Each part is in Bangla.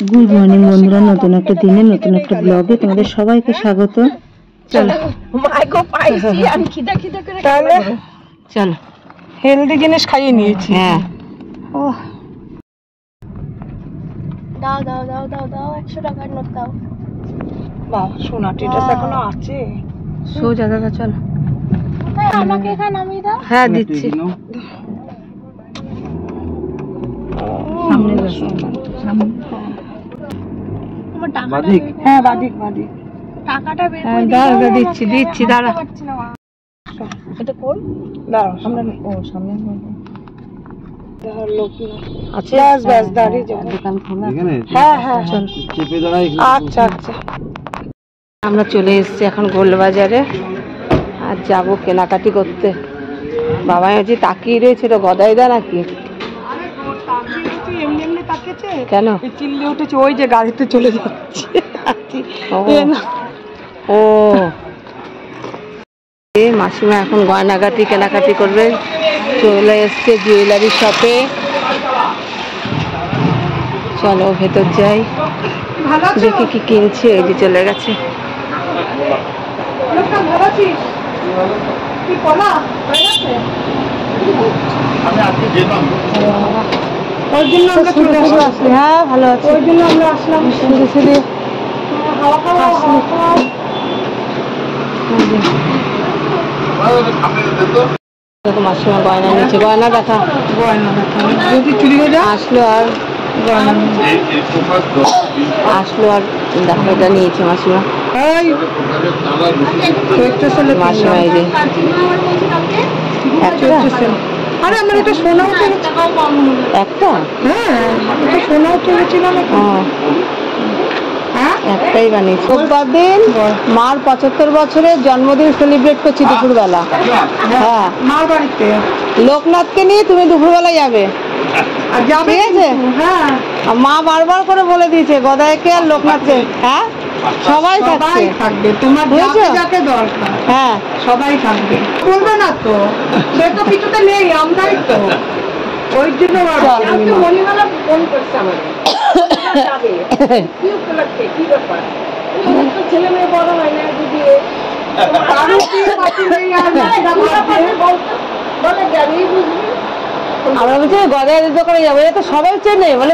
গুড মর্নিং বন্ধুরা, নতুন একটা দিনে নতুন একটা ব্লগে তোমাদের সবাইকে স্বাগত। চলো তাহলে চলো, হেলদি জিনিস খাইয়ে নিয়েছি। হ্যাঁ, ও দাও দাও দাও দাও দাও 100 টাকার নোট দাও। বাহ, সোনা টিটাস এখনো আছে। সোজা দাদা চলো, আমাকে এখানে নামিয়ে দাও। হ্যাঁ দিচ্ছি। সামনে আমার টাকাটা, হ্যাঁ বাদিক বাদিক টাকাটা বের হ্যাঁ করে দাঁড়া দাও। দিচ্ছি দিচ্ছি, দাঁড়া এটা কোন? দাঁড়াও, সামনে ও সামনে লোক আছে। ব্যাস ব্যাস দাঁড়িয়ে যাও, দোকান খোলা। হ্যাঁ হ্যাঁ চল, আচ্ছা আচ্ছা। আমরা চলে এসেছি এখন গোলবাজারে, আর যাব কেনাকাটি করতে। বাবা হচ্ছে তাকিয়ে রয়েছে, তো গদাই দা নাকি কেন চিল্লে উঠেছে, ওই যে গাড়িতে চলে যাচ্ছে। ও মাসিমা এখন গয়নাগাটি কেনাকাটি করবে, চলে এসছে জুয়েলারি শপে। চলো ভেতর যাই, দেখি কি কিনছে। এই যে চলে গেছে। হ্যাঁ ভালো আছে, ওই জন্য আমরা আসলাম। শুধু শুধু দেখো মাসিমা গয়না নিচ্ছে। গয়না দেখা, গয়না দেখা আসলো, আর গয়না আসলো, আর দেখো এটা নিয়েছে মাসিমা। মাসিমা এই যে আরে আমার এটা সোনা উঠে গেছে একটা। হ্যাঁ সোনা উঠে গেছিল, একটাই বানিয়েছি। রোববার দিন মার 75 বছরের জন্মদিন সেলিব্রেট করছি দুপুরবেলা। হ্যাঁ মার বাড়িতে লোকনাথকে নিয়ে তুমি দুপুরবেলা যাবে, ঠিক আছে? হ্যাঁ মা বারবার করে বলে দিয়েছে গদাইকে আর লোকনাথকে। হ্যাঁ সবাই থাকবে, তোমার যাকে দরকার। হ্যাঁ সবাই থাকবে, বলবে না তো, সে তো কিছুতে নেই, আমরাই তো। ওই জন্য মনিমালা ফোন করছে আমাকে, ছেলে মেয়ে বড় হয় না যদি আমরা বলছি গদাই দোকানে যাবো, এটা তো সবাই চেনে, বলে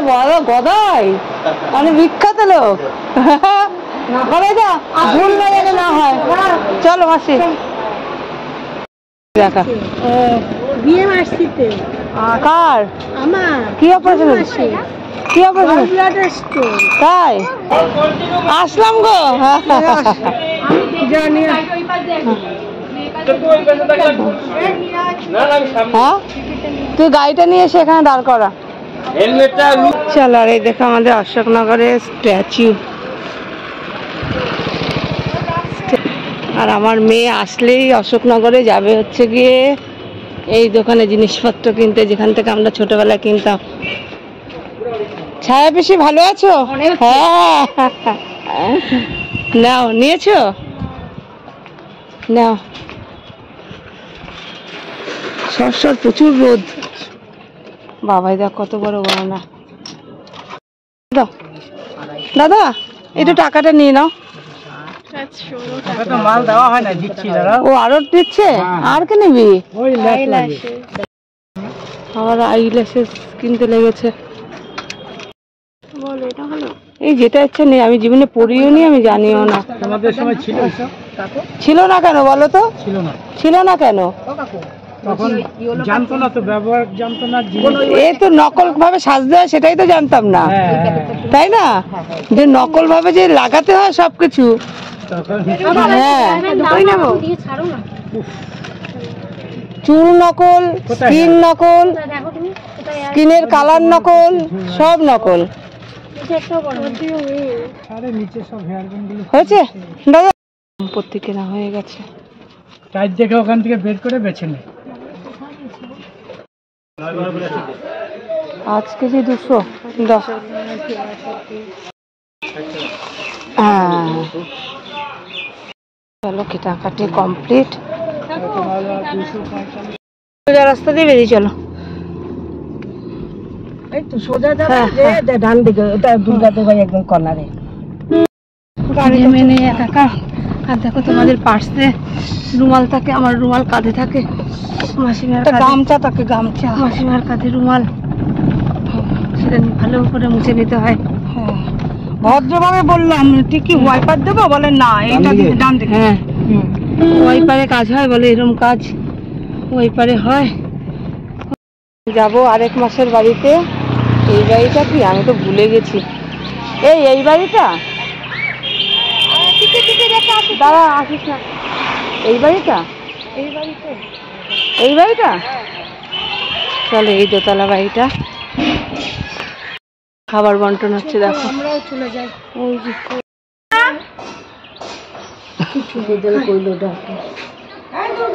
গদাই মানে বিখ্যাত লোক। গদাই দা ভুল না যেন না হয়। চলো মাসি দেখা। বিয়ে মাসিতে কার আমার কি অপারেশন, কি অপারেশন? তাই আসলাম গো। জানি হ্যাঁ, তুই গাড়িটা নিয়ে এসে এখানে দাঁড় করা। চল, আর এই দেখো আমাদের অশোকনগরের স্ট্যাচু। আর আমার মেয়ে আসলেই অশোকনগরে যাবে হচ্ছে গিয়ে এই দোকানে জিনিসপত্র কিনতে, যেখান থেকে আমরা ছোটবেলায় কিনতাম। ছায়া পিসি ভালো আছো? হ্যাঁ নাও, নিয়েছো নাও। সর প্রচুর রোদ। বাবাই দেখ কত বড় গয়না। দাদা একটু টাকাটা নিয়ে নাও। মাল দেওয়া হয় না, দিচ্ছি। ও আরো দিচ্ছে, আর কে নিবি? আবার আইল্যাশেস কিনতে লেগেছে। এই যেটা ইচ্ছে নেই, আমি জীবনে পড়িও নি, আমি জানিও না। তোমাদের সময় ছিল না কেন বলো তো? ছিল না কেন? তখন জানতো না তো, ব্যবহার জানতো না। এই তো নকল ভাবে সাজতে হয় সেটাই তো জানতাম না, তাই না? যে নকল ভাবে যে লাগাতে হয় সবকিছু। হ্যাঁ চুল নকল, স্কিন নকল, স্কিনের কালার নকল, সব নকল হয়েছে। দাদা সম্পত্তি কেনা হয়ে গেছে, টাইট দেখে ওখান থেকে বের করে বেছে নে। 5 কেজি 210। হ্যাঁ চলো কেনাকাটি কমপ্লিট। রাস্তা দিয়ে বেরিয়ে চলো। এই তো সোজা যাবে যে ডান দিকে, ওটা দুর্গাতে ভাই একদম কর্নারে। গাড়ি মেনে একা আর দেখো তোমাদের পার্সে রুমাল থাকে, আমার রুমাল কাঁধে থাকে, মাসিমার গামছা থাকে, গামছা মাসিমার কাঁধে রুমাল, সেটা ভালো করে মুছে নিতে হয়। ভদ্রভাবে বললাম ঠিকই ওয়াইপার দেবো, বলে না এইটা ডান দিকে। হ্যাঁ ওয়াইপারে কাজ হয় বলে, এরকম কাজ ওয়াইপারে হয়। যাব আরেক মাসের বাড়িতে। এই বাড়িটা কি আমি তো ভুলে গেছি। এই বাড়িটা দাঁড়া, আসিস না। এই বাড়িটা চলে, এই দোতলা বাড়িটা। খাবার বন্টন হচ্ছে, দেখো আমরাও চলে যাই। ওই যে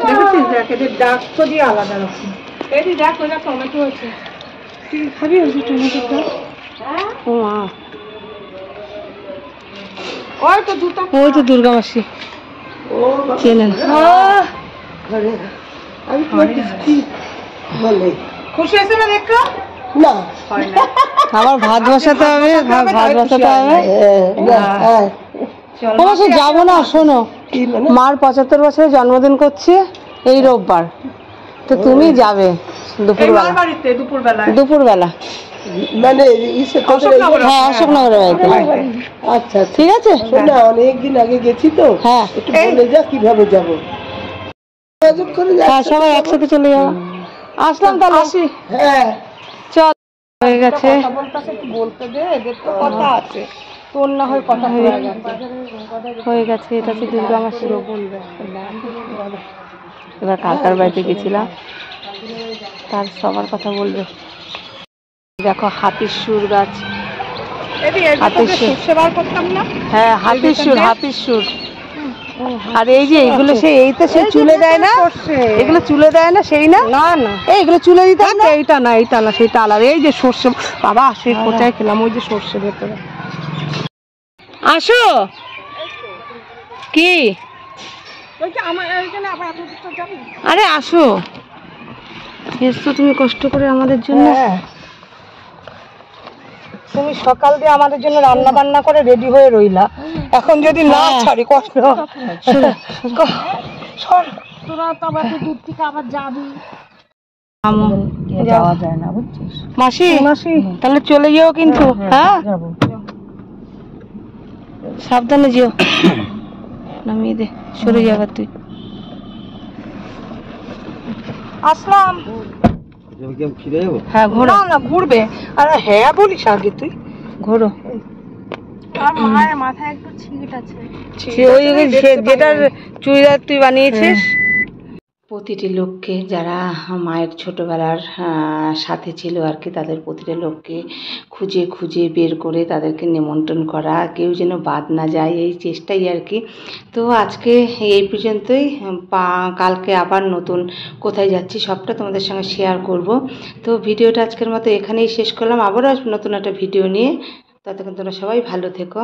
দেখেছিস, দেখ এদের ডাক তো দিয়ে আলাদা রকম। এই দেখ ওটা টমেটো আছে, তুই খাবি ওই টমেটোটা? ও মা, ওই তো জুতা, ওই তো দুর্গা মাসি চেনেন। খুশি হয়েছে না দেখো? না আবার ভাত বসাতে হবে, ভাত বসাতে হবে। অবশ্য যাবো না, শোনো মার 75 বছরের জন্মদিন করছে এই রোববার, তো তুমি যাবে দুপুরবেলা। দুপুরবেলা মানে হ্যাঁ, অশোকনগরের বাড়িতে। আচ্ছা ঠিক আছে, না অনেকদিন আগে গেছি তো, হ্যাঁ একটু বলে যা কিভাবে যাবো। হ্যাঁ সবাই একসাথে চলে যাবো। আসলাম তাহলে, আসি। হ্যাঁ চল, হয়ে গেছে। বলতে দে, এদের তো কথা আছে, তোর না হয় কথা হয়ে গেছে। এটা হচ্ছে দুর্গা মাসির। এবার কাকার বাড়িতে গেছিলাম, তার সবার কথা বলবে। দেখো হাতির সুর গাছ, হাতির সুর, হ্যাঁ হাতির সুর। আর এই যে এইগুলো সেই এই তো সেই চুলে দেয় না, এগুলো চুলে দেয় না, সেই না না এইগুলো চুলে দিতে না। এইটা না সেটা আলাদা। এই যে সর্ষে, বাবা সেই কোথায় খেলাম, ওই যে সর্ষে ভেতরে। আসো কি, আরে আসো, এসছো তুমি কষ্ট করে আমাদের জন্য। তুমি সকাল দিয়ে আমাদের জন্য রান্না বান্না করে রেডি হয়ে রইলা, এখন যদি না ছাড়ি কষ্ট। তোরা তো আবার দূর থেকে আবার যাবি, যাওয়া যায় না বুঝছিস। মাসি তাহলে চলে যেও কিন্তু, হ্যাঁ সাবধানে যেও। নামিয়ে দে, সরে যাবে তুই। আসলাম। হ্যাঁ ঘোরো, না ঘুরবে, আর হ্যাঁ বলিস আগে তুই। ঘোরো। মায়ের মাথায় একটু ছিট আছে, ওই যেটার চুড়িদার তুই বানিয়েছিস। প্রতিটি লোককে, যারা মায়ের ছোটোবেলার সাথে ছিল আর কি, তাদের প্রতিটা লোককে খুঁজে খুঁজে বের করে তাদেরকে নিমন্ত্রণ করা, কেউ যেন বাদ না যায়, এই চেষ্টাই আর কি। তো আজকে এই পর্যন্তই। কালকে আবার নতুন কোথায় যাচ্ছি সবটা তোমাদের সঙ্গে শেয়ার করব। তো ভিডিওটা আজকের মতো এখানেই শেষ করলাম, আবারও নতুন একটা ভিডিও নিয়ে। ততক্ষণ তোমরা সবাই ভালো থেকো।